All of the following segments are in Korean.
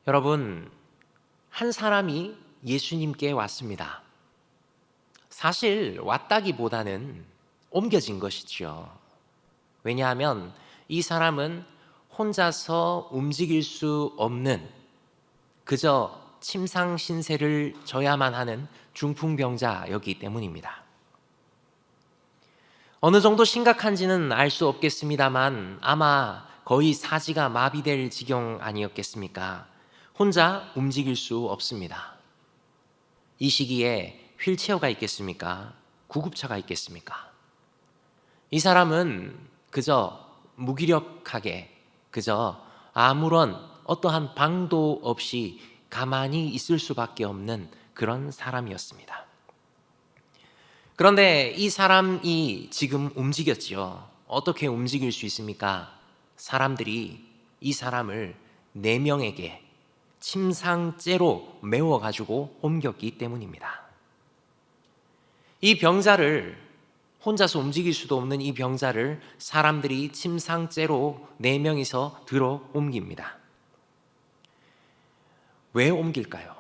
여러분, 한 사람이 예수님께 왔습니다. 사실 왔다기보다는 옮겨진 것이죠. 왜냐하면 이 사람은 혼자서 움직일 수 없는, 그저 침상 신세를 져야만 하는 중풍병자였기 때문입니다. 어느 정도 심각한지는 알 수 없겠습니다만 아마 거의 사지가 마비될 지경 아니었겠습니까? 혼자 움직일 수 없습니다. 이 시기에 휠체어가 있겠습니까? 구급차가 있겠습니까? 이 사람은 그저 무기력하게, 그저 아무런 어떠한 방도 없이 가만히 있을 수밖에 없는 그런 사람이었습니다. 그런데 이 사람이 지금 움직였지요. 어떻게 움직일 수 있습니까? 사람들이 이 사람을 4명에게 침상째로 메워가지고 옮겼기 때문입니다. 이 병자를, 혼자서 움직일 수도 없는 이 병자를 사람들이 침상째로 4명이서 들어 옮깁니다. 왜 옮길까요?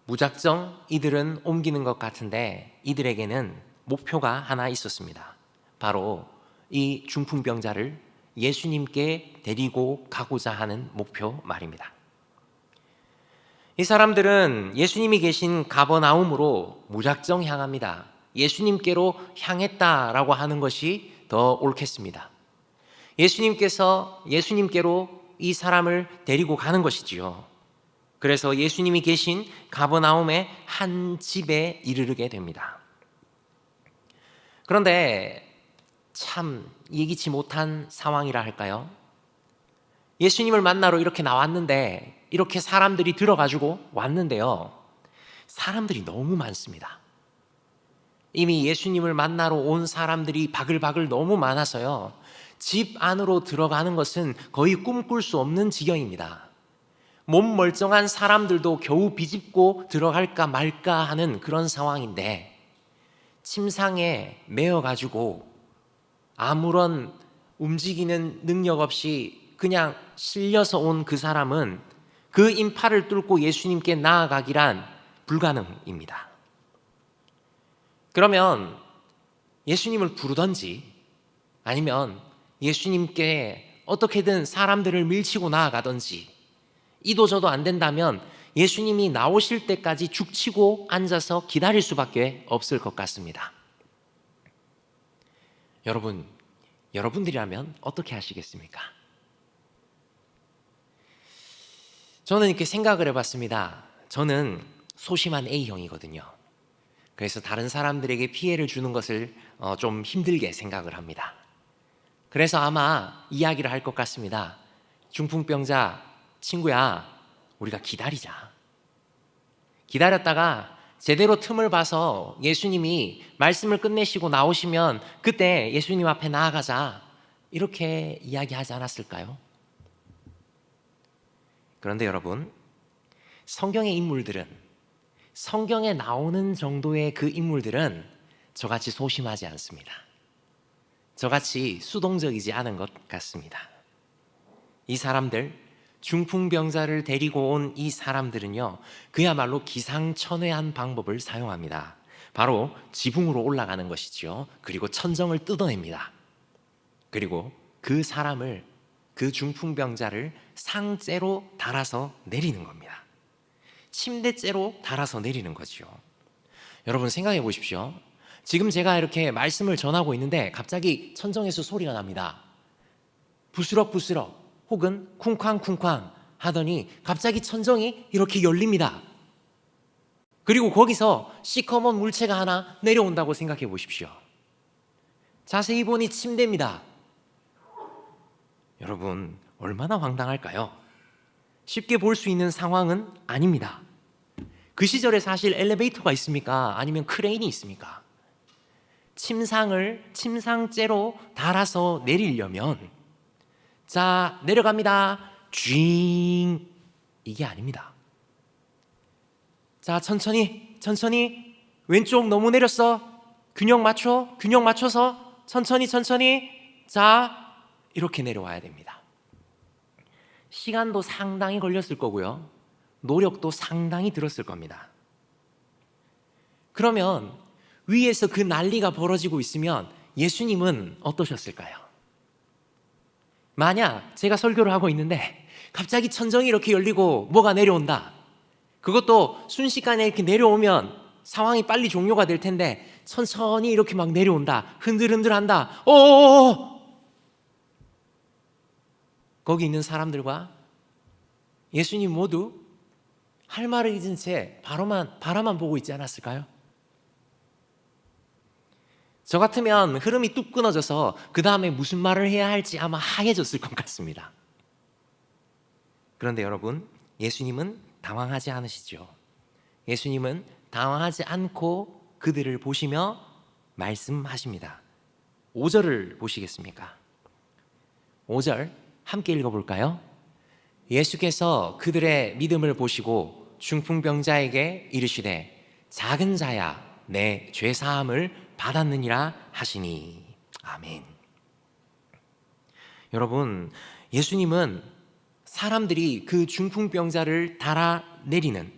무작정 이들은 옮기는 것 같은데 이들에게는 목표가 하나 있었습니다. 바로 이 중풍병자를 예수님께 데리고 가고자 하는 목표 말입니다. 이 사람들은 예수님이 계신 가버나움으로 무작정 향합니다. 예수님께로 향했다라고 하는 것이 더 옳겠습니다. 예수님께로 이 사람을 데리고 가는 것이지요. 그래서 예수님이 계신 가버나움의 한 집에 이르게 됩니다. 그런데 참 예기치 못한 상황이라 할까요? 예수님을 만나러 이렇게 나왔는데, 이렇게 사람들이 들어가지고 왔는데요, 사람들이 너무 많습니다. 이미 예수님을 만나러 온 사람들이 바글바글 너무 많아서요, 집 안으로 들어가는 것은 거의 꿈꿀 수 없는 지경입니다. 몸 멀쩡한 사람들도 겨우 비집고 들어갈까 말까 하는 그런 상황인데, 침상에 매여가지고 아무런 움직이는 능력 없이 그냥 실려서 온 그 사람은 그 인파를 뚫고 예수님께 나아가기란 불가능입니다. 그러면 예수님을 부르던지 아니면 예수님께 어떻게든 사람들을 밀치고 나아가던지, 이도저도 안 된다면 예수님이 나오실 때까지 죽치고 앉아서 기다릴 수밖에 없을 것 같습니다. 여러분들이라면 어떻게 하시겠습니까? 저는 이렇게 생각을 해봤습니다. 저는 소심한 A형이거든요. 그래서 다른 사람들에게 피해를 주는 것을 좀 힘들게 생각을 합니다. 그래서 아마 이야기를 할 것 같습니다. 중풍병자 친구야, 우리가 기다리자. 기다렸다가 제대로 틈을 봐서 예수님이 말씀을 끝내시고 나오시면 그때 예수님 앞에 나아가자. 이렇게 이야기하지 않았을까요? 그런데 여러분, 성경의 인물들은, 성경에 나오는 정도의 그 인물들은 저같이 소심하지 않습니다. 저같이 수동적이지 않은 것 같습니다. 이 사람들, 중풍병자를 데리고 온 이 사람들은요, 그야말로 기상천외한 방법을 사용합니다. 바로 지붕으로 올라가는 것이죠. 그리고 천정을 뜯어냅니다. 그리고 그 사람을, 그 중풍병자를 상째로 달아서 내리는 겁니다. 침대째로 달아서 내리는 거죠. 여러분 생각해 보십시오. 지금 제가 이렇게 말씀을 전하고 있는데 갑자기 천정에서 소리가 납니다. 부스럭부스럭 혹은 쿵쾅쿵쾅 하더니 갑자기 천정이 이렇게 열립니다. 그리고 거기서 시커먼 물체가 하나 내려온다고 생각해 보십시오. 자세히 보니 침대입니다. 여러분, 얼마나 황당할까요? 쉽게 볼 수 있는 상황은 아닙니다. 그 시절에 사실 엘리베이터가 있습니까? 아니면 크레인이 있습니까? 침상째로 달아서 내리려면, 자, 내려갑니다. 쥐잉, 이게 아닙니다. 자, 천천히 왼쪽 너무 내렸어. 균형 맞춰서 천천히 자, 이렇게 내려와야 됩니다. 시간도 상당히 걸렸을 거고요. 노력도 상당히 들었을 겁니다. 그러면 위에서 그 난리가 벌어지고 있으면 예수님은 어떠셨을까요? 만약 제가 설교를 하고 있는데 갑자기 천정이 이렇게 열리고 뭐가 내려온다. 그것도 순식간에 이렇게 내려오면 상황이 빨리 종료가 될 텐데 천천히 이렇게 막 내려온다. 흔들흔들한다. 어어어! 거기 있는 사람들과 예수님 모두 할 말을 잊은 채 바라만 보고 있지 않았을까요? 저 같으면 흐름이 뚝 끊어져서 그 다음에 무슨 말을 해야 할지 아마 하얘졌을 것 같습니다. 그런데 여러분, 예수님은 당황하지 않으시죠. 예수님은 당황하지 않고 그들을 보시며 말씀하십니다. 5절을 보시겠습니까? 5절 함께 읽어볼까요? 예수께서 그들의 믿음을 보시고 중풍병자에게 이르시되 작은 자야 내 죄사함을 받았느니라 하시니. 아멘. 여러분, 예수님은 사람들이 그 중풍병자를 달아내리는,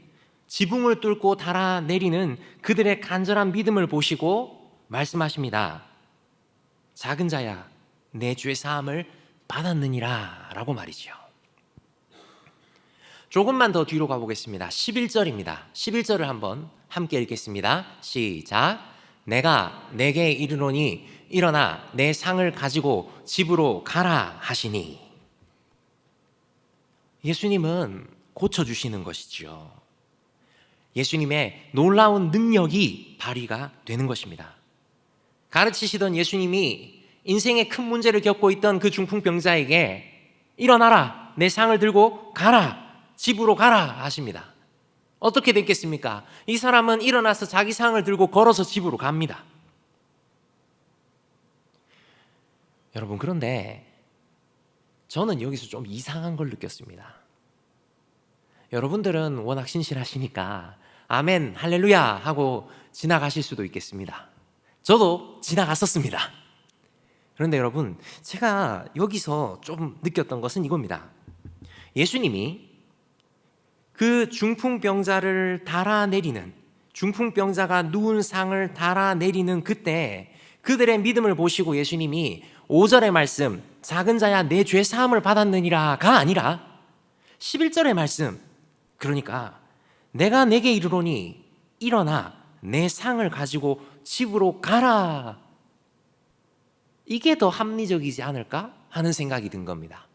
지붕을 뚫고 달아내리는 그들의 간절한 믿음을 보시고 말씀하십니다. 작은 자야 내 죄사함을 받았느니라 라고 말이죠. 조금만 더 뒤로 가보겠습니다. 11절입니다. 11절을 한번 함께 읽겠습니다. 시작. 내가 내게 이르노니 일어나 내 상을 가지고 집으로 가라 하시니. 예수님은 고쳐주시는 것이죠. 예수님의 놀라운 능력이 발휘가 되는 것입니다. 가르치시던 예수님이 인생의 큰 문제를 겪고 있던 그 중풍병자에게 일어나라, 내 상을 들고 가라, 집으로 가라 하십니다. 어떻게 됐겠습니까? 이 사람은 일어나서 자기 상을 들고 걸어서 집으로 갑니다. 여러분, 그런데 저는 여기서 좀 이상한 걸 느꼈습니다. 여러분들은 워낙 신실하시니까 아멘, 할렐루야 하고 지나가실 수도 있겠습니다. 저도 지나갔었습니다. 그런데 여러분, 제가 여기서 좀 느꼈던 것은 이겁니다. 예수님이 그 중풍병자를 달아내리는, 중풍병자가 누운 상을 달아내리는 그때 그들의 믿음을 보시고 예수님이 5절의 말씀, 작은 자야 내 죄 사함을 받았느니라가 아니라 11절의 말씀, 그러니까 내가 내게 이르노니 일어나 내 상을 가지고 집으로 가라, 이게 더 합리적이지 않을까 하는 생각이 든 겁니다.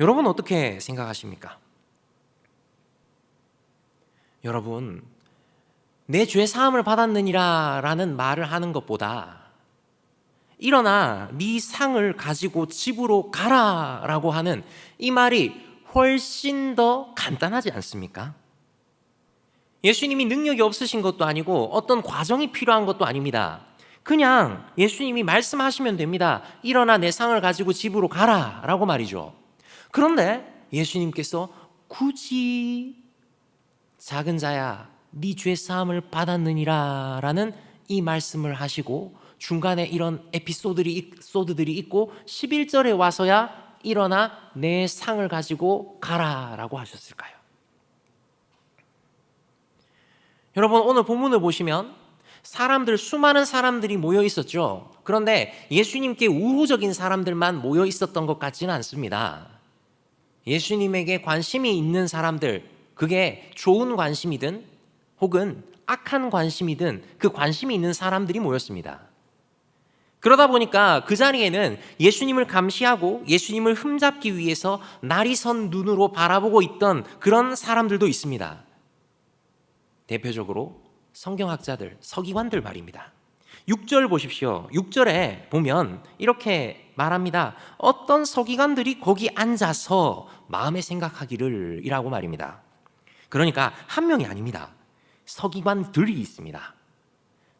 여러분 어떻게 생각하십니까? 여러분, 내 죄 사함을 받았느니라 라는 말을 하는 것보다 일어나 네 상을 가지고 집으로 가라 라고 하는 이 말이 훨씬 더 간단하지 않습니까? 예수님이 능력이 없으신 것도 아니고 어떤 과정이 필요한 것도 아닙니다. 그냥 예수님이 말씀하시면 됩니다. 일어나 내 상을 가지고 집으로 가라 라고 말이죠. 그런데 예수님께서 굳이 작은 자야 네 죄 사함을 받았느니라 라는 이 말씀을 하시고 중간에 이런 에피소드들이 있고 11절에 와서야 일어나 내 상을 가지고 가라 라고 하셨을까요? 여러분, 오늘 본문을 보시면 수많은 사람들이 모여 있었죠. 그런데 예수님께 우호적인 사람들만 모여 있었던 것 같지는 않습니다. 예수님에게 관심이 있는 사람들, 그게 좋은 관심이든 혹은 악한 관심이든 그 관심이 있는 사람들이 모였습니다. 그러다 보니까 그 자리에는 예수님을 감시하고 예수님을 흠잡기 위해서 날이 선 눈으로 바라보고 있던 그런 사람들도 있습니다. 대표적으로 성경학자들, 서기관들 말입니다. 6절 보십시오. 6절에 보면 이렇게 말합니다. 어떤 서기관들이 거기 앉아서 마음에 생각하기를 이라고 말입니다. 그러니까 한 명이 아닙니다. 서기관들이 있습니다.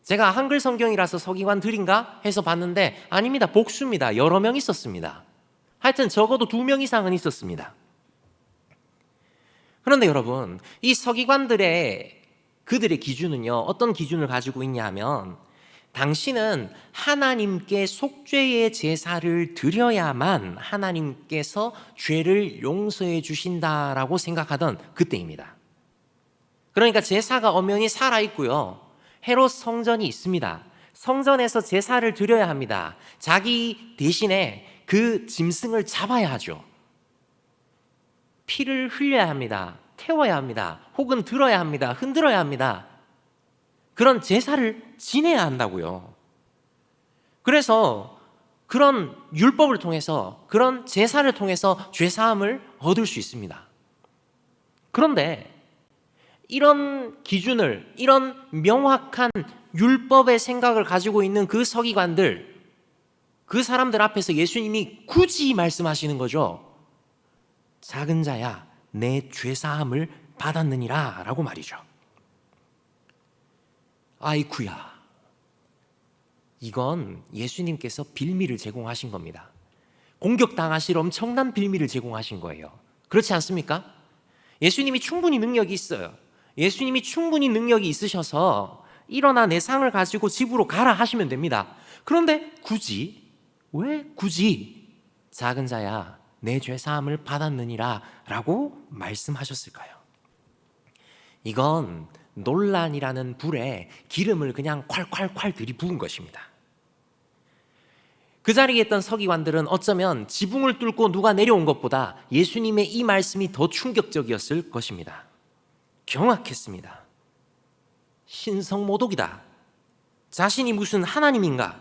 제가 한글 성경이라서 서기관들인가 해서 봤는데 아닙니다. 복수입니다. 여러 명 있었습니다. 하여튼 적어도 2명 이상은 있었습니다. 그런데 여러분, 이 서기관들의 그들의 기준은요, 어떤 기준을 가지고 있냐 하면 당신은 하나님께 속죄의 제사를 드려야만 하나님께서 죄를 용서해 주신다라고 생각하던 그때입니다. 그러니까 제사가 엄연히 살아있고요. 헤롯 성전이 있습니다. 성전에서 제사를 드려야 합니다. 자기 대신에 그 짐승을 잡아야 하죠. 피를 흘려야 합니다. 태워야 합니다. 혹은 들어야 합니다. 흔들어야 합니다. 그런 제사를 지내야 한다고요. 그래서 그런 율법을 통해서, 그런 제사를 통해서 죄사함을 얻을 수 있습니다. 그런데 이런 기준을, 이런 명확한 율법의 생각을 가지고 있는 그 서기관들, 그 사람들 앞에서 예수님이 굳이 말씀하시는 거죠. 작은 자야, 내 죄사함을 받았느니라 라고 말이죠. 아이쿠야, 이건 예수님께서 빌미를 제공하신 겁니다. 공격당하실 엄청난 빌미를 제공하신 거예요. 그렇지 않습니까? 예수님이 충분히 능력이 있어요. 예수님이 충분히 능력이 있으셔서 일어나 내 상을 가지고 집으로 가라 하시면 됩니다. 그런데 왜 굳이 작은 자야 내 죄사함을 받았느니라 라고 말씀하셨을까요? 이건 논란이라는 불에 기름을 그냥 콸콸콸 들이부은 것입니다. 그 자리에 있던 서기관들은 어쩌면 지붕을 뚫고 누가 내려온 것보다 예수님의 이 말씀이 더 충격적이었을 것입니다. 경악했습니다. 신성모독이다. 자신이 무슨 하나님인가?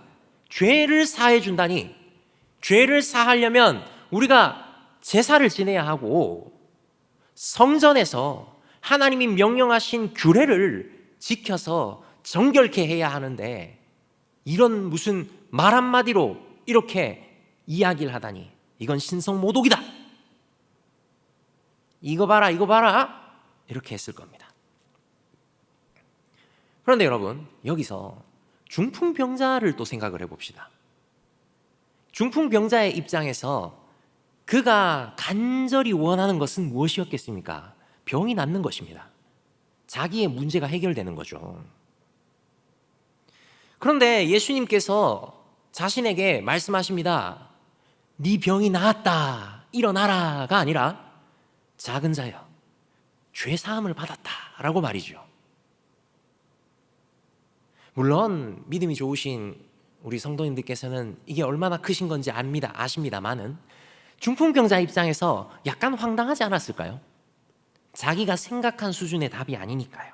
죄를 사해 준다니. 죄를 사하려면 우리가 제사를 지내야 하고 성전에서 하나님이 명령하신 규례를 지켜서 정결케 해야 하는데 이런 무슨 말 한마디로 이렇게 이야기를 하다니, 이건 신성모독이다. 이거 봐라 이렇게 했을 겁니다. 그런데 여러분, 여기서 중풍병자를 또 생각을 해봅시다. 중풍병자의 입장에서 그가 간절히 원하는 것은 무엇이었겠습니까? 병이 낫는 것입니다. 자기의 문제가 해결되는 거죠. 그런데 예수님께서 자신에게 말씀하십니다. 네 병이 나았다, 일어나라가 아니라 작은 자여, 죄사함을 받았다라고 말이죠. 물론 믿음이 좋으신 우리 성도님들께서는 이게 얼마나 크신 건지 아십니다만은 중풍병자 입장에서 약간 황당하지 않았을까요? 자기가 생각한 수준의 답이 아니니까요.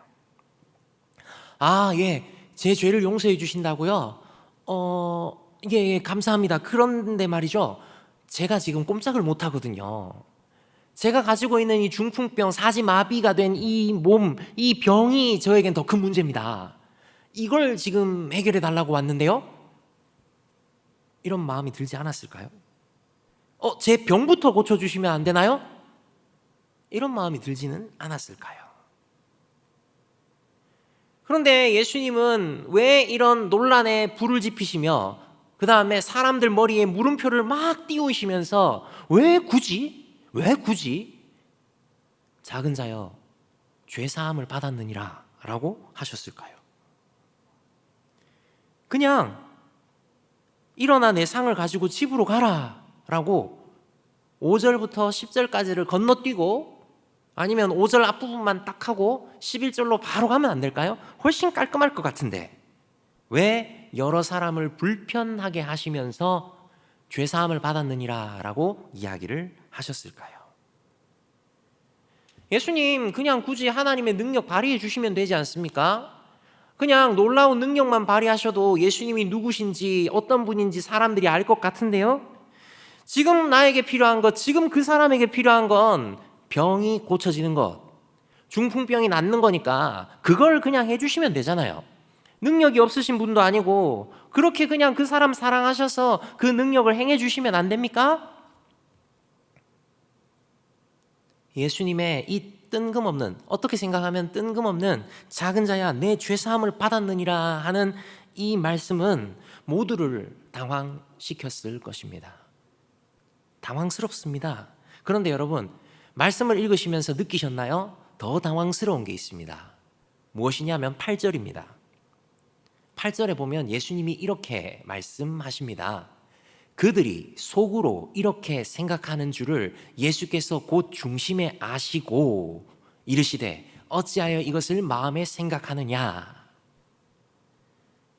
예, 제 죄를 용서해 주신다고요? 예, 감사합니다. 그런데 말이죠, 제가 지금 꼼짝을 못 하거든요. 제가 가지고 있는 이 중풍병, 사지마비가 된 이 몸, 이 병이 저에겐 더 큰 문제입니다. 이걸 지금 해결해 달라고 왔는데요? 이런 마음이 들지 않았을까요? 제 병부터 고쳐주시면 안 되나요? 이런 마음이 들지는 않았을까요? 그런데 예수님은 왜 이런 논란에 불을 지피시며 그 다음에 사람들 머리에 물음표를 막 띄우시면서 왜 굳이 작은 자여 죄사함을 받았느니라 라고 하셨을까요? 그냥 일어나 내 상을 가지고 집으로 가라 라고 5절부터 10절까지를 건너뛰고 아니면 5절 앞부분만 딱 하고 11절로 바로 가면 안 될까요? 훨씬 깔끔할 것 같은데 왜 여러 사람을 불편하게 하시면서 죄사함을 받았느니라 라고 이야기를 하셨을까요? 예수님 그냥 굳이 하나님의 능력 발휘해 주시면 되지 않습니까? 그냥 놀라운 능력만 발휘하셔도 예수님이 누구신지 어떤 분인지 사람들이 알 것 같은데요? 지금 나에게 필요한 것, 지금 그 사람에게 필요한 건 병이 고쳐지는 것, 중풍병이 낫는 거니까 그걸 그냥 해주시면 되잖아요. 능력이 없으신 분도 아니고 그렇게 그냥 그 사람 사랑하셔서 그 능력을 행해 주시면 안 됩니까? 예수님의 이 뜬금없는, 어떻게 생각하면 뜬금없는 작은 자야 내 죄사함을 받았느니라 하는 이 말씀은 모두를 당황시켰을 것입니다. 당황스럽습니다. 그런데 여러분, 말씀을 읽으시면서 느끼셨나요? 더 당황스러운 게 있습니다. 무엇이냐면 8절입니다. 8절에 보면 예수님이 이렇게 말씀하십니다. 그들이 속으로 이렇게 생각하는 줄을 예수께서 곧 중심에 아시고 이르시되 어찌하여 이것을 마음에 생각하느냐.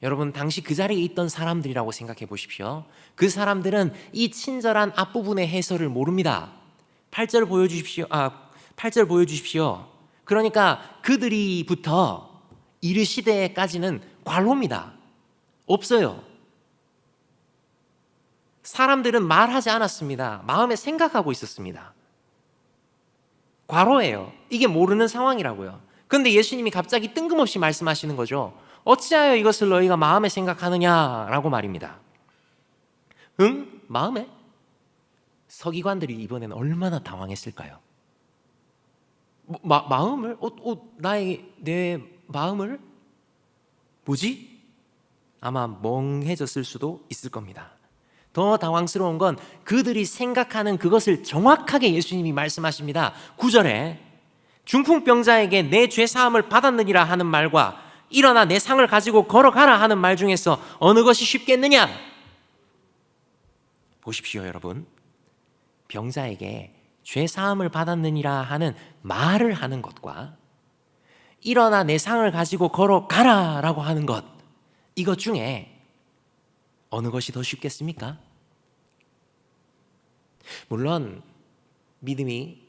여러분, 당시 그 자리에 있던 사람들이라고 생각해 보십시오. 그 사람들은 이 친절한 앞부분의 해설을 모릅니다. 8절 보여주십시오. 8절 보여주십시오. 그러니까 그들이부터 이르시되까지는 괄호입니다. 없어요. 사람들은 말하지 않았습니다. 마음에 생각하고 있었습니다. 괄호예요. 이게 모르는 상황이라고요. 그런데 예수님이 갑자기 뜬금없이 말씀하시는 거죠. 어찌하여 이것을 너희가 마음에 생각하느냐라고 말입니다. 응? 마음에? 서기관들이 이번에는 얼마나 당황했을까요? 마음을? 내 마음을? 뭐지? 아마 멍해졌을 수도 있을 겁니다. 더 당황스러운 건 그들이 생각하는 그것을 정확하게 예수님이 말씀하십니다. 9절에 중풍병자에게 내 죄사함을 받았느니라 하는 말과 일어나 내 상을 가지고 걸어가라 하는 말 중에서 어느 것이 쉽겠느냐? 보십시오, 여러분. 병자에게 죄사함을 받았느니라 하는 말을 하는 것과 일어나 내 상을 가지고 걸어가라 라고 하는 것, 이것 중에 어느 것이 더 쉽겠습니까? 물론 믿음이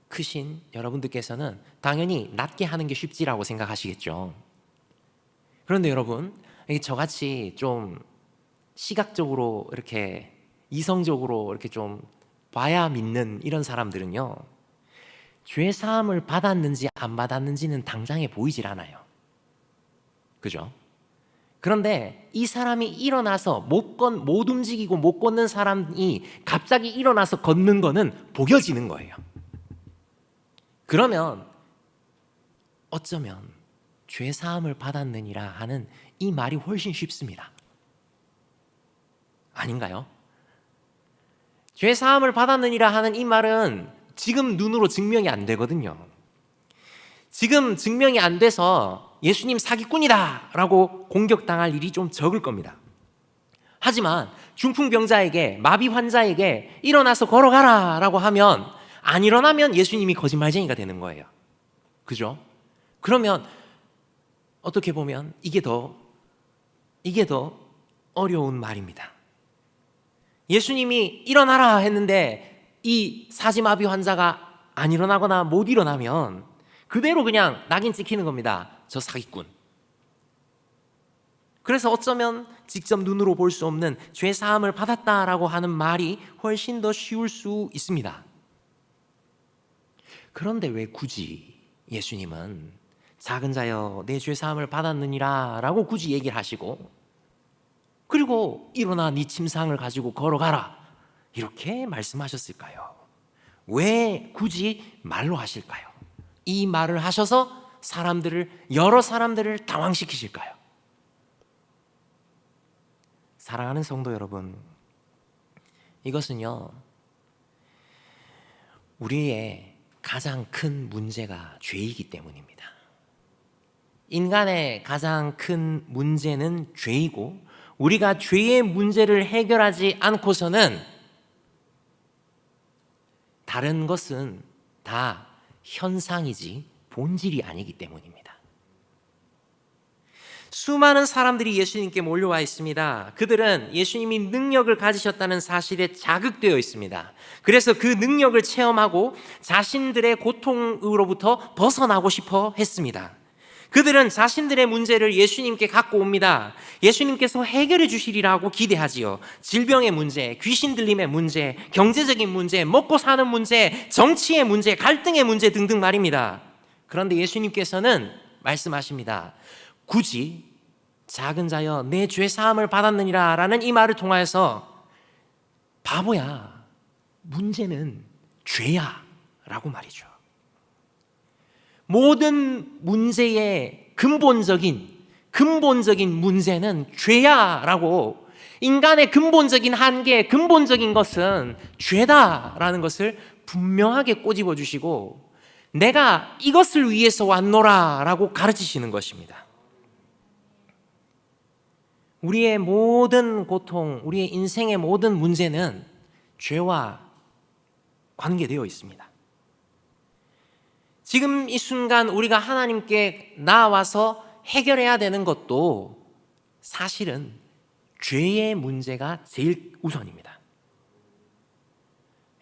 크신 여러분들께서는 당연히 낫게 하는 게 쉽지라고 생각하시겠죠. 그런데 여러분, 저같이 좀 시각적으로 이렇게 이성적으로 이렇게 좀 봐야 믿는 이런 사람들은요, 죄사함을 받았는지 안 받았는지는 당장에 보이질 않아요. 그죠? 그런데 이 사람이 일어나서 못 움직이고 못 걷는 사람이 갑자기 일어나서 걷는 거는 보여지는 거예요. 그러면 어쩌면 죄사함을 받았느니라 하는 이 말이 훨씬 쉽습니다. 아닌가요? 죄사함을 받았느니라 하는 이 말은 지금 눈으로 증명이 안 되거든요. 지금 증명이 안 돼서 예수님 사기꾼이다 라고 공격당할 일이 좀 적을 겁니다. 하지만 중풍병자에게, 마비 환자에게 일어나서 걸어가라 라고 하면 안 일어나면 예수님이 거짓말쟁이가 되는 거예요. 그죠? 그러면 어떻게 보면 이게 더 어려운 말입니다. 예수님이 일어나라 했는데 이 사지마비 환자가 안 일어나거나 못 일어나면 그대로 그냥 낙인 찍히는 겁니다. 저 사기꾼. 그래서 어쩌면 직접 눈으로 볼 수 없는 죄사함을 받았다라고 하는 말이 훨씬 더 쉬울 수 있습니다. 그런데 왜 굳이 예수님은 작은 자여 내 죄사함을 받았느니라 라고 굳이 얘기를 하시고, 그리고 일어나 네 침상을 가지고 걸어가라 이렇게 말씀하셨을까요? 왜 굳이 말로 하실까요? 이 말을 하셔서 여러 사람들을 당황시키실까요? 사랑하는 성도 여러분, 이것은요, 우리의 가장 큰 문제가 죄이기 때문입니다. 인간의 가장 큰 문제는 죄이고, 우리가 죄의 문제를 해결하지 않고서는 다른 것은 다 현상이지 본질이 아니기 때문입니다. 수많은 사람들이 예수님께 몰려와 있습니다. 그들은 예수님이 능력을 가지셨다는 사실에 자극되어 있습니다. 그래서 그 능력을 체험하고 자신들의 고통으로부터 벗어나고 싶어 했습니다. 그들은 자신들의 문제를 예수님께 갖고 옵니다. 예수님께서 해결해 주시리라고 기대하지요. 질병의 문제, 귀신 들림의 문제, 경제적인 문제, 먹고 사는 문제, 정치의 문제, 갈등의 문제 등등 말입니다. 그런데 예수님께서는 말씀하십니다. 굳이 작은 자여 내 죄 사함을 받았느니라 라는 이 말을 통하여서 바보야, 문제는 죄야 라고 말이죠. 모든 문제의 근본적인 문제는 죄야 라고, 인간의 근본적인 한계, 근본적인 것은 죄다라는 것을 분명하게 꼬집어 주시고, 내가 이것을 위해서 왔노라 라고 가르치시는 것입니다. 우리의 모든 고통, 우리의 인생의 모든 문제는 죄와 관계되어 있습니다. 지금 이 순간 우리가 하나님께 나와서 해결해야 되는 것도 사실은 죄의 문제가 제일 우선입니다.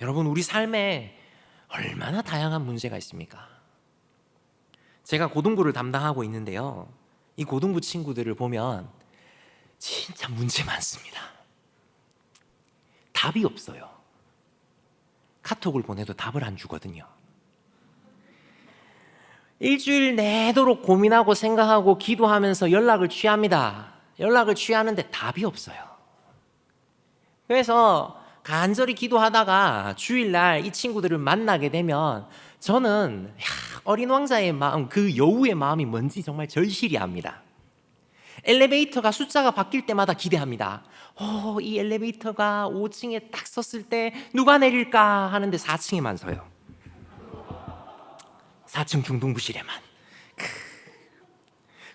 여러분, 우리 삶에 얼마나 다양한 문제가 있습니까? 제가 고등부를 담당하고 있는데요, 이 고등부 친구들을 보면 진짜 문제 많습니다. 답이 없어요. 카톡을 보내도 답을 안 주거든요. 일주일 내도록 고민하고 생각하고 기도하면서 연락을 취합니다. 연락을 취하는데 답이 없어요. 그래서 간절히 기도하다가 주일날 이 친구들을 만나게 되면 저는 어린 왕자의 마음, 그 여우의 마음이 뭔지 정말 절실히 압니다. 엘리베이터가 숫자가 바뀔 때마다 기대합니다. 이 엘리베이터가 5층에 딱 섰을 때 누가 내릴까 하는데 4층에만 서요. 4층 중등부실에만.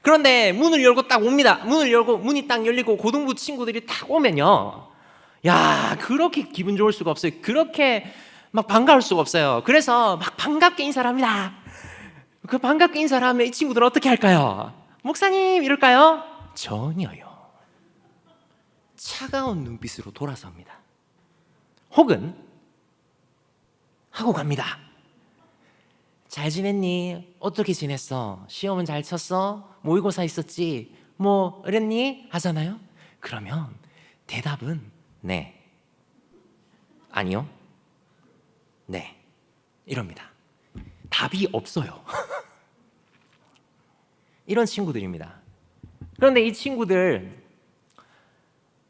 그런데 문을 열고 딱 옵니다. 문을 열고 문이 딱 열리고 고등부 친구들이 딱 오면요, 야, 그렇게 기분 좋을 수가 없어요. 그렇게 막 반가울 수가 없어요. 그래서 막 반갑게 인사를 합니다. 그 반갑게 인사를 하면 이 친구들은 어떻게 할까요? 목사님 이럴까요? 전혀요. 차가운 눈빛으로 돌아섭니다. 혹은 하고 갑니다. 잘 지냈니? 어떻게 지냈어? 시험은 잘 쳤어? 모의고사 있었지? 뭐 그랬니? 하잖아요. 그러면 대답은 네, 아니요, 네, 이럽니다. 답이 없어요. 이런 친구들입니다. 그런데 이 친구들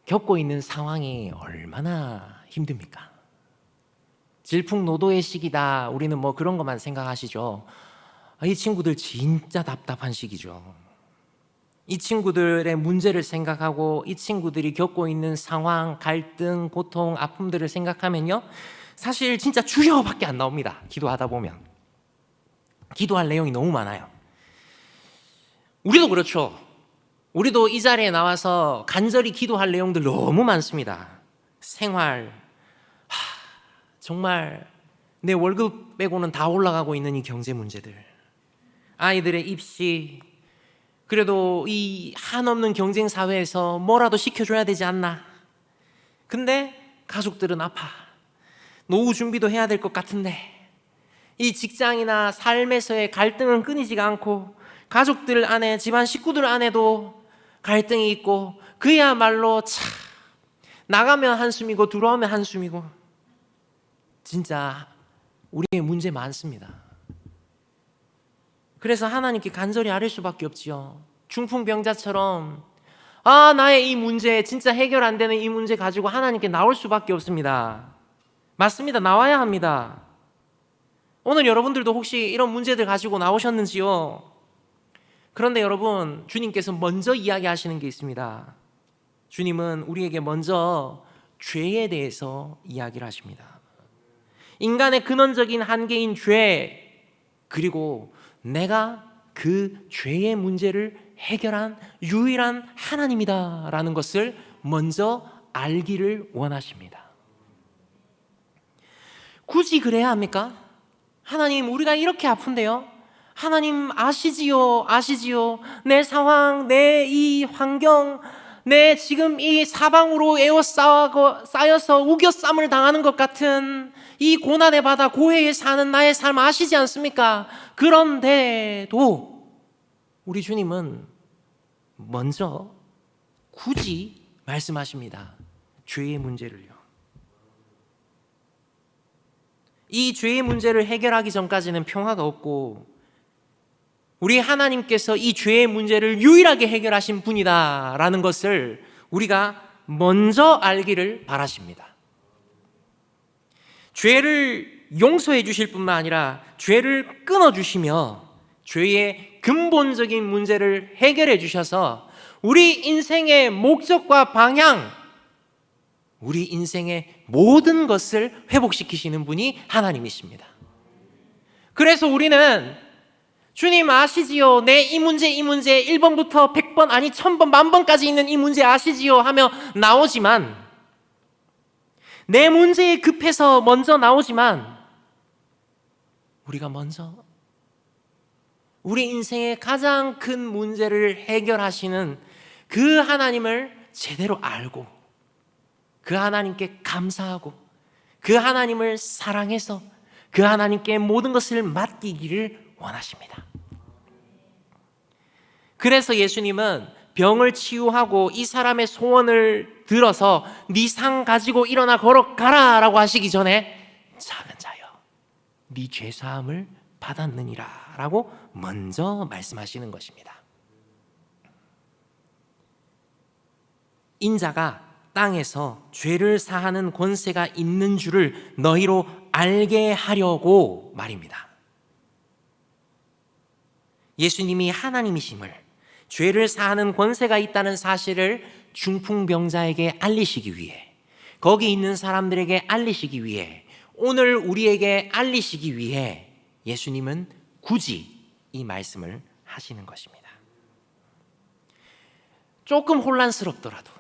겪고 있는 상황이 얼마나 힘듭니까? 질풍노도의 시기다, 우리는 뭐 그런 것만 생각하시죠. 이 친구들 진짜 답답한 시기죠. 이 친구들의 문제를 생각하고 이 친구들이 겪고 있는 상황, 갈등, 고통, 아픔들을 생각하면요, 사실 진짜 주여밖에 안 나옵니다. 기도하다 보면 기도할 내용이 너무 많아요. 우리도 그렇죠. 우리도 이 자리에 나와서 간절히 기도할 내용들 너무 많습니다. 생활, 정말 내 월급 빼고는 다 올라가고 있는 이 경제 문제들, 아이들의 입시, 그래도 이 한없는 경쟁 사회에서 뭐라도 시켜줘야 되지 않나. 근데 가족들은 아파. 노후 준비도 해야 될 것 같은데 이 직장이나 삶에서의 갈등은 끊이지가 않고 가족들 안에, 집안 식구들 안에도 갈등이 있고, 그야말로 참 나가면 한숨이고 들어오면 한숨이고, 진짜 우리의 문제 많습니다. 그래서 하나님께 간절히 아뢰 수밖에 없지요. 중풍병자처럼 나의 이 문제, 진짜 해결 안 되는 이 문제 가지고 하나님께 나올 수밖에 없습니다. 맞습니다. 나와야 합니다. 오늘 여러분들도 혹시 이런 문제들 가지고 나오셨는지요? 그런데 여러분, 주님께서 먼저 이야기하시는 게 있습니다. 주님은 우리에게 먼저 죄에 대해서 이야기를 하십니다. 인간의 근원적인 한계인 죄, 그리고 내가 그 죄의 문제를 해결한 유일한 하나님이다라는 것을 먼저 알기를 원하십니다. 굳이 그래야 합니까? 하나님, 우리가 이렇게 아픈데요, 하나님 아시지요, 아시지요. 내 상황, 내 이 환경, 내 지금 이 사방으로 쌓여서 우겨쌈을 당하는 것 같은 이 고난의 바다, 고해에 사는 나의 삶 아시지 않습니까? 그런데도 우리 주님은 먼저 굳이 말씀하십니다. 죄의 문제를요. 이 죄의 문제를 해결하기 전까지는 평화가 없고, 우리 하나님께서 이 죄의 문제를 유일하게 해결하신 분이다라는 것을 우리가 먼저 알기를 바라십니다. 죄를 용서해 주실 뿐만 아니라 죄를 끊어 주시며 죄의 근본적인 문제를 해결해 주셔서 우리 인생의 목적과 방향, 우리 인생의 모든 것을 회복시키시는 분이 하나님이십니다. 그래서 우리는 주님 아시지요? 내 이 문제 1번부터 100번 아니 1000번 만번까지 있는 이 문제 아시지요? 하며 나오지만, 내 문제에 급해서 먼저 나오지만, 우리가 먼저 우리 인생의 가장 큰 문제를 해결하시는 그 하나님을 제대로 알고, 그 하나님께 감사하고, 그 하나님을 사랑해서 그 하나님께 모든 것을 맡기기를 원하십니다. 그래서 예수님은 병을 치유하고 이 사람의 소원을 들어서 네 상 가지고 일어나 걸어가라 라고 하시기 전에, 작은 자여 네 죄사함을 받았느니라 라고 먼저 말씀하시는 것입니다. 인자가 땅에서 죄를 사하는 권세가 있는 줄을 너희로 알게 하려고 말입니다. 예수님이 하나님이심을, 죄를 사하는 권세가 있다는 사실을 중풍병자에게 알리시기 위해, 거기 있는 사람들에게 알리시기 위해, 오늘 우리에게 알리시기 위해 예수님은 굳이 이 말씀을 하시는 것입니다. 조금 혼란스럽더라도,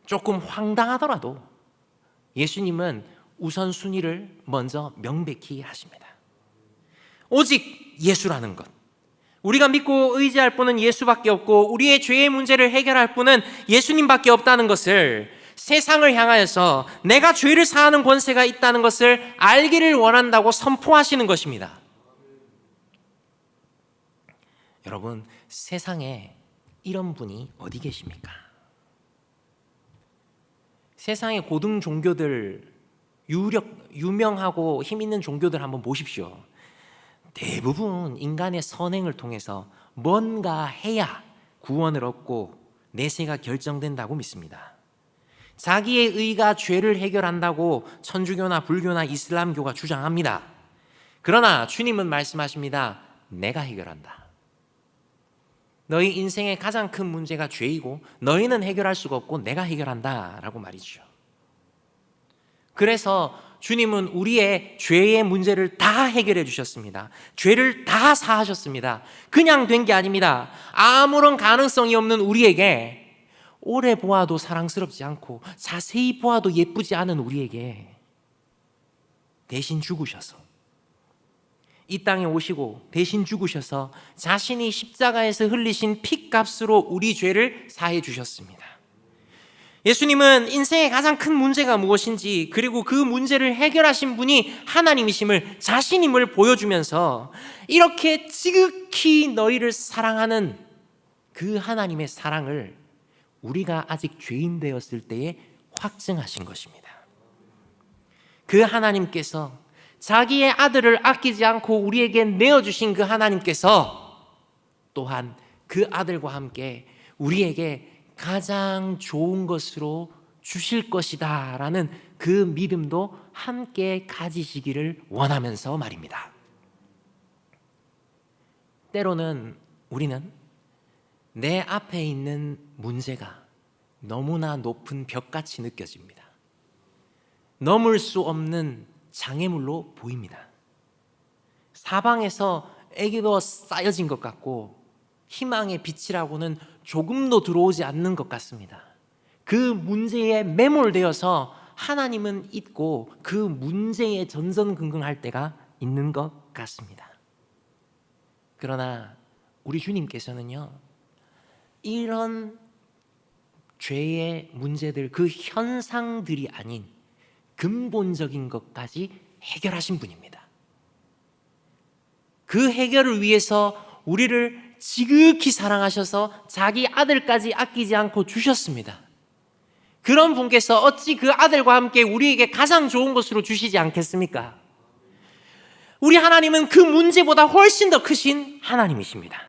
조금 황당하더라도 예수님은 우선순위를 먼저 명백히 하십니다. 오직 예수라는 것, 우리가 믿고 의지할 분은 예수밖에 없고 우리의 죄의 문제를 해결할 분은 예수님밖에 없다는 것을, 세상을 향하여서 내가 죄를 사하는 권세가 있다는 것을 알기를 원한다고 선포하시는 것입니다. 여러분, 세상에 이런 분이 어디 계십니까? 세상의 고등 종교들, 유명하고 힘 있는 종교들 한번 보십시오. 대부분 인간의 선행을 통해서 뭔가 해야 구원을 얻고 내세가 결정된다고 믿습니다. 자기의 의가 죄를 해결한다고 천주교나 불교나 이슬람교가 주장합니다. 그러나 주님은 말씀하십니다. 내가 해결한다. 너희 인생의 가장 큰 문제가 죄이고 너희는 해결할 수가 없고 내가 해결한다 라고 말이죠. 그래서 주님은 우리의 죄의 문제를 다 해결해 주셨습니다. 죄를 다 사하셨습니다. 그냥 된 게 아닙니다. 아무런 가능성이 없는 우리에게, 오래 보아도 사랑스럽지 않고 자세히 보아도 예쁘지 않은 우리에게 대신 죽으셔서, 이 땅에 오시고 대신 죽으셔서 자신이 십자가에서 흘리신 피값으로 우리 죄를 사해 주셨습니다. 예수님은 인생의 가장 큰 문제가 무엇인지, 그리고 그 문제를 해결하신 분이 하나님이심을, 자신임을 보여주면서 이렇게 지극히 너희를 사랑하는 그 하나님의 사랑을 우리가 아직 죄인 되었을 때에 확증하신 것입니다. 그 하나님께서, 자기의 아들을 아끼지 않고 우리에게 내어주신 그 하나님께서 또한 그 아들과 함께 우리에게 가장 좋은 것으로 주실 것이다 라는 그 믿음도 함께 가지시기를 원하면서 말입니다. 때로는 우리는 내 앞에 있는 문제가 너무나 높은 벽같이 느껴집니다. 넘을 수 없는 장애물로 보입니다. 사방에서 애기도 쌓여진 것 같고 희망의 빛이라고는 조금도 들어오지 않는 것 같습니다. 그 문제에 매몰되어서 하나님은 잊고 그 문제에 전전긍긍할 때가 있는 것 같습니다. 그러나 우리 주님께서는요, 이런 죄의 문제들, 그 현상들이 아닌 근본적인 것까지 해결하신 분입니다. 그 해결을 위해서 우리를 지극히 사랑하셔서 자기 아들까지 아끼지 않고 주셨습니다. 그런 분께서 어찌 그 아들과 함께 우리에게 가장 좋은 것으로 주시지 않겠습니까? 우리 하나님은 그 문제보다 훨씬 더 크신 하나님이십니다.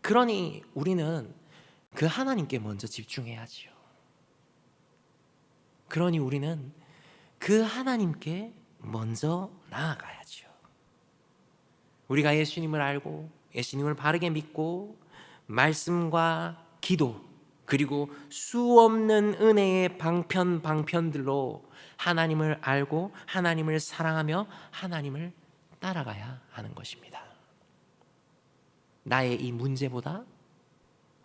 그러니 우리는 그 하나님께 먼저 집중해야지요. 그러니 우리는 그 하나님께 먼저 나아가야지요. 우리가 예수님을 알고 예수님을 바르게 믿고 말씀과 기도, 그리고 수없는 은혜의 방편들로 하나님을 알고 하나님을 사랑하며 하나님을 따라가야 하는 것입니다. 나의 이 문제보다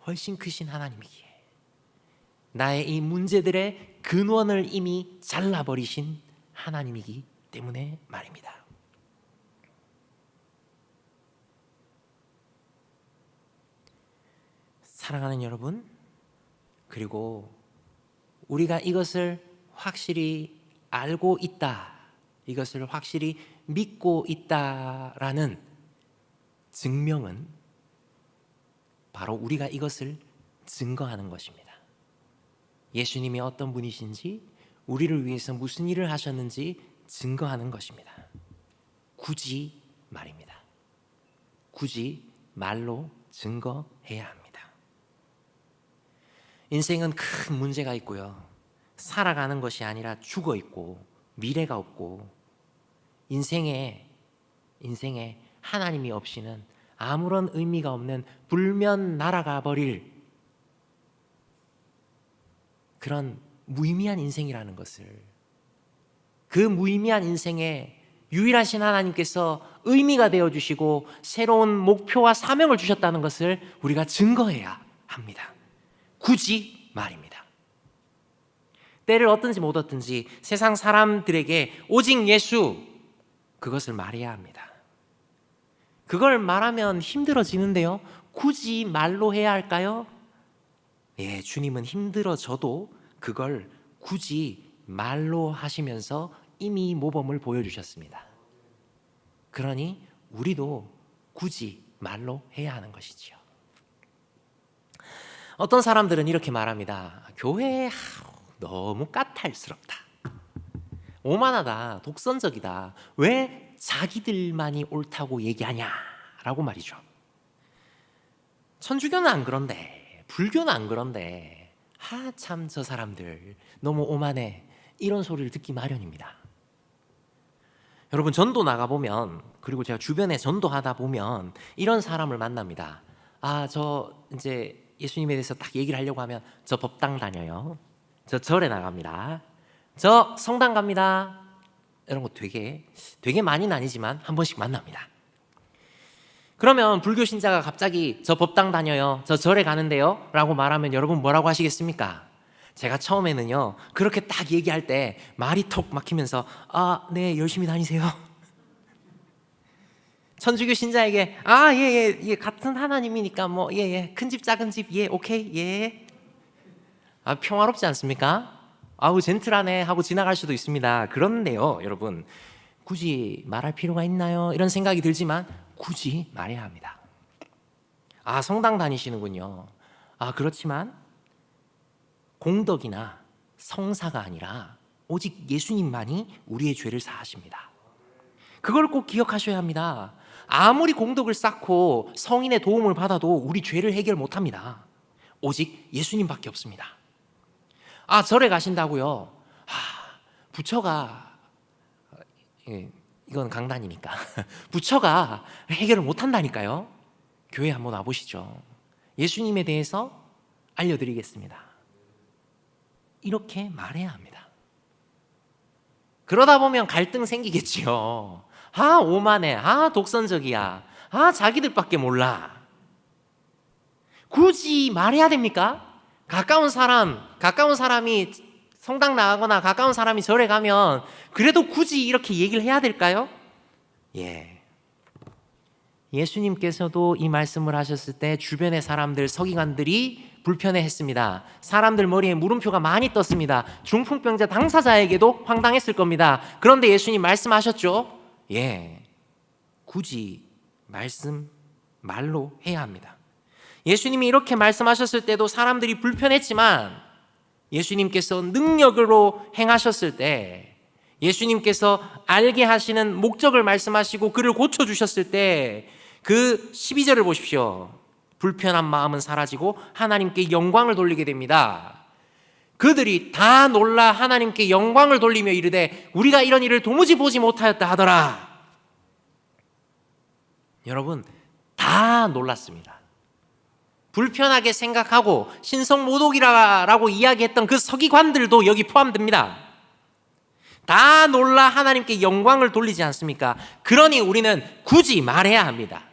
훨씬 크신 하나님이기에, 나의 이 문제들의 근원을 이미 잘라버리신 하나님이기 때문에 말입니다. 사랑하는 여러분, 그리고 우리가 이것을 확실히 알고 있다, 이것을 확실히 믿고 있다라는 증명은 바로 우리가 이것을 증거하는 것입니다. 예수님이 어떤 분이신지, 우리를 위해서 무슨 일을 하셨는지 증거하는 것입니다. 굳이 말입니다. 굳이 말로 증거해야 합니다. 인생은 큰 문제가 있고요, 살아가는 것이 아니라 죽어 있고 미래가 없고, 인생에 하나님이 없이는 아무런 의미가 없는 불면 날아가 버릴 그런 무의미한 인생이라는 것을, 그 무의미한 인생에 유일하신 하나님께서 의미가 되어주시고 새로운 목표와 사명을 주셨다는 것을 우리가 증거해야 합니다. 굳이 말입니다. 때를 얻든지 못 얻든지 세상 사람들에게 오직 예수, 그것을 말해야 합니다. 그걸 말하면 힘들어지는데요, 굳이 말로 해야 할까요? 예, 주님은 힘들어져도 그걸 굳이 말로 하시면서 이미 모범을 보여주셨습니다. 그러니 우리도 굳이 말로 해야 하는 것이지요. 어떤 사람들은 이렇게 말합니다. 교회 너무 까탈스럽다, 오만하다, 독선적이다, 왜 자기들만이 옳다고 얘기하냐 라고 말이죠. 천주교는 안 그런데, 불교는 안 그런데, 참 저 사람들 너무 오만해, 이런 소리를 듣기 마련입니다. 여러분, 전도 나가보면, 그리고 제가 주변에 전도하다 보면 이런 사람을 만납니다. 저 이제 예수님에 대해서 딱 얘기를 하려고 하면, 저 법당 다녀요, 저 절에 나갑니다, 저 성당 갑니다, 이런 거 되게 많이는 아니지만 한 번씩 만납니다. 그러면 불교 신자가 갑자기 저 법당 다녀요, 저 절에 가는데요 라고 말하면 여러분 뭐라고 하시겠습니까? 제가 처음에는요, 그렇게 딱 얘기할 때 말이 톡 막히면서 네, 열심히 다니세요. 천주교 신자에게 예, 같은 하나님이니까 뭐 큰 집 작은 집 오케이, 예. 평화롭지 않습니까? 젠틀하네 하고 지나갈 수도 있습니다. 그런데요, 여러분, 굳이 말할 필요가 있나요? 이런 생각이 들지만 굳이 말해야 합니다. 성당 다니시는군요. 그렇지만 공덕이나 성사가 아니라 오직 예수님만이 우리의 죄를 사하십니다. 그걸 꼭 기억하셔야 합니다. 아무리 공덕을 쌓고 성인의 도움을 받아도 우리 죄를 해결 못합니다. 오직 예수님밖에 없습니다. 절에 가신다고요? 부처가, 이건 강단이니까 부처가 해결을 못한다니까요. 교회 한번 와보시죠. 예수님에 대해서 알려드리겠습니다, 이렇게 말해야 합니다. 그러다 보면 갈등 생기겠지요. 오만해, 독선적이야, 자기들밖에 몰라. 굳이 말해야 됩니까? 가까운 사람이 성당 나가거나 가까운 사람이 절에 가면 그래도 굳이 이렇게 얘기를 해야 될까요? 예수님께서도 이 말씀을 하셨을 때 주변의 사람들, 서기관들이 불편해했습니다. 사람들 머리에 물음표가 많이 떴습니다. 중풍병자 당사자에게도 황당했을 겁니다. 그런데 예수님 말씀하셨죠? 굳이 말로 해야 합니다. 예수님이 이렇게 말씀하셨을 때도 사람들이 불편했지만 예수님께서 능력으로 행하셨을 때, 예수님께서 알게 하시는 목적을 말씀하시고 그를 고쳐주셨을 때 그 12절을 보십시오. 불편한 마음은 사라지고 하나님께 영광을 돌리게 됩니다. 그들이 다 놀라 하나님께 영광을 돌리며 이르되 우리가 이런 일을 도무지 보지 못하였다 하더라. 여러분, 다 놀랐습니다. 불편하게 생각하고 신성모독이라고 이야기했던 그 서기관들도 여기 포함됩니다. 다 놀라 하나님께 영광을 돌리지 않습니까? 그러니 우리는 굳이 말해야 합니다.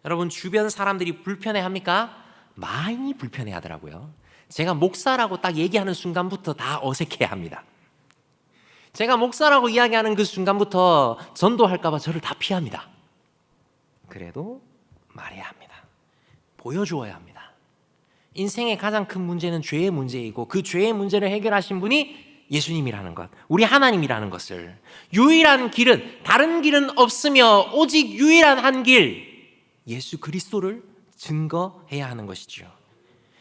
여러분, 주변 사람들이 불편해합니까? 많이 불편해하더라고요. 제가 목사라고 딱 얘기하는 순간부터 다 어색해합니다. 제가 목사라고 이야기하는 그 순간부터 전도할까 봐 저를 다 피합니다. 그래도 말해야 합니다. 보여주어야 합니다. 인생의 가장 큰 문제는 죄의 문제이고, 그 죄의 문제를 해결하신 분이 예수님이라는 것, 우리 하나님이라는 것을, 유일한 길은, 다른 길은 없으며 오직 유일한 한 길, 예수 그리스도를 증거해야 하는 것이죠.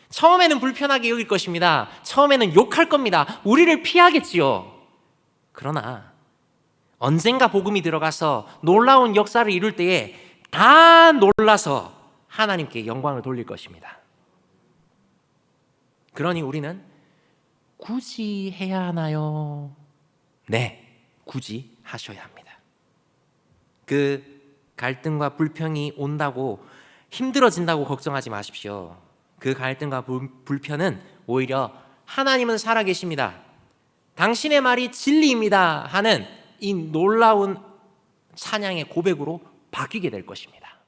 처음에는 불편하게 여길 것입니다. 처음에는 욕할 겁니다. 우리를 피하겠지요. 그러나 언젠가 복음이 들어가서 놀라운 역사를 이룰 때에 다 놀라서 하나님께 영광을 돌릴 것입니다. 그러니 우리는 굳이 해야 하나요? 네, 굳이 하셔야 합니다. 그 갈등과 불평이 온다고 힘들어진다고 걱정하지 마십시오. 그 갈등과 불편은 오히려 하나님은 살아계십니다, 당신의 말이 진리입니다 하는 이 놀라운 찬양의 고백으로 바뀌게 될 것입니다.